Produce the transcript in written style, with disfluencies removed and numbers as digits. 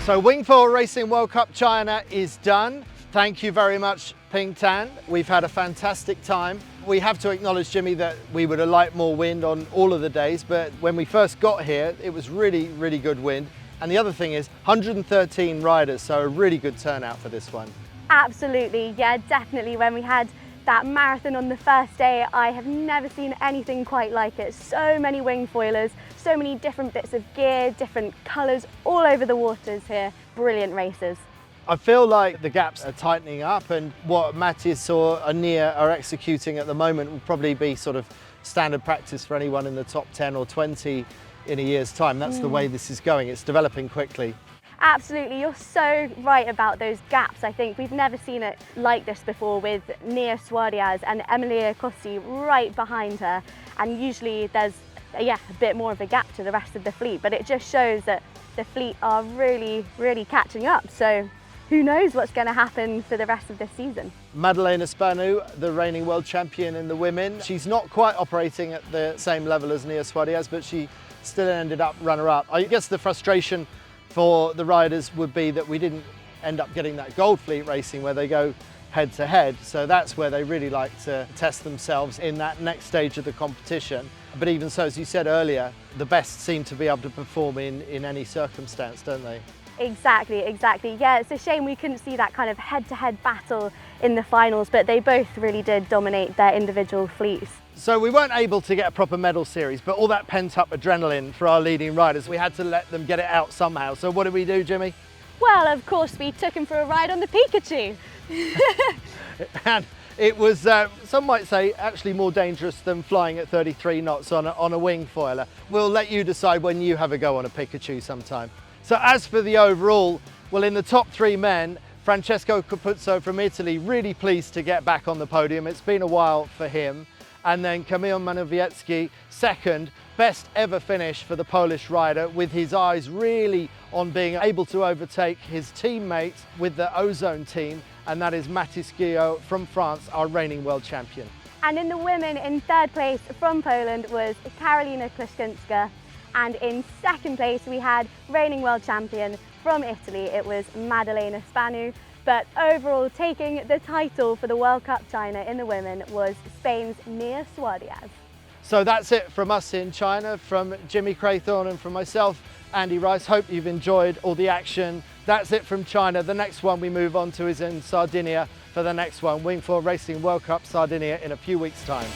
So WingFoil Racing World Cup China is done. Thank you very much, Ping Tan. We've had a fantastic time. We have to acknowledge, Jimmy, that we would have liked more wind on all of the days, but when we first got here, it was really, really good wind. And the other thing is 113 riders, so a really good turnout for this one. Absolutely, yeah, definitely. When we had that marathon on the first day, I have never seen anything quite like it. So many wingfoilers, so many different bits of gear, different colours all over the waters here. Brilliant races. I feel like the gaps are tightening up, and what Mattis or Ania are executing at the moment will probably be sort of standard practice for anyone in the top 10 or 20 in a year's time. That's the way this is going. It's developing quickly. Absolutely, you're so right about those gaps. I think we've never seen it like this before, with Nia Suarez and Emilia Costi right behind her, and usually there's a bit more of a gap to the rest of the fleet, but it just shows that the fleet are really catching up. So who knows what's going to happen for the rest of this season. Madalena Spanu, the reigning world champion in the women, she's not quite operating at the same level as Nia Suarez, but she still ended up runner-up. I guess the frustration for the riders would be that we didn't end up getting that gold fleet racing where they go head to head. So that's where they really like to test themselves in that next stage of the competition. But even so, as you said earlier, the best seem to be able to perform in any circumstance, don't they? Exactly. Yeah, it's a shame we couldn't see that kind of head-to-head battle in the finals, but they both really did dominate their individual fleets. So we weren't able to get a proper medal series, but all that pent-up adrenaline for our leading riders, we had to let them get it out somehow. So what did we do, Jimmy? Well, of course, we took him for a ride on the Pikachu. And it was, some might say, actually more dangerous than flying at 33 knots on a wingfoiler. We'll let you decide when you have a go on a Pikachu sometime. So as for the overall, well, in the top three men, Francesco Capuzzo from Italy, really pleased to get back on the podium. It's been a while for him. And then Kamil Manowiecki, second, best ever finish for the Polish rider, with his eyes really on being able to overtake his teammate with the Ozone team, and that is Mattis Guillot from France, our reigning world champion. And in the women, in third place from Poland was Karolina Kliszczyńska, and in second place we had reigning world champion from Italy, it was Madalena Spanu. But overall, taking the title for the World Cup China in the women was Spain's Nia Suarez. So that's it from us in China, from Jimmy Craythorne and from myself, Andy Rice. Hope you've enjoyed all the action. That's it from China. The next one we move on to is in Sardinia for the next one, WingFoil Racing World Cup Sardinia, in a few weeks' time.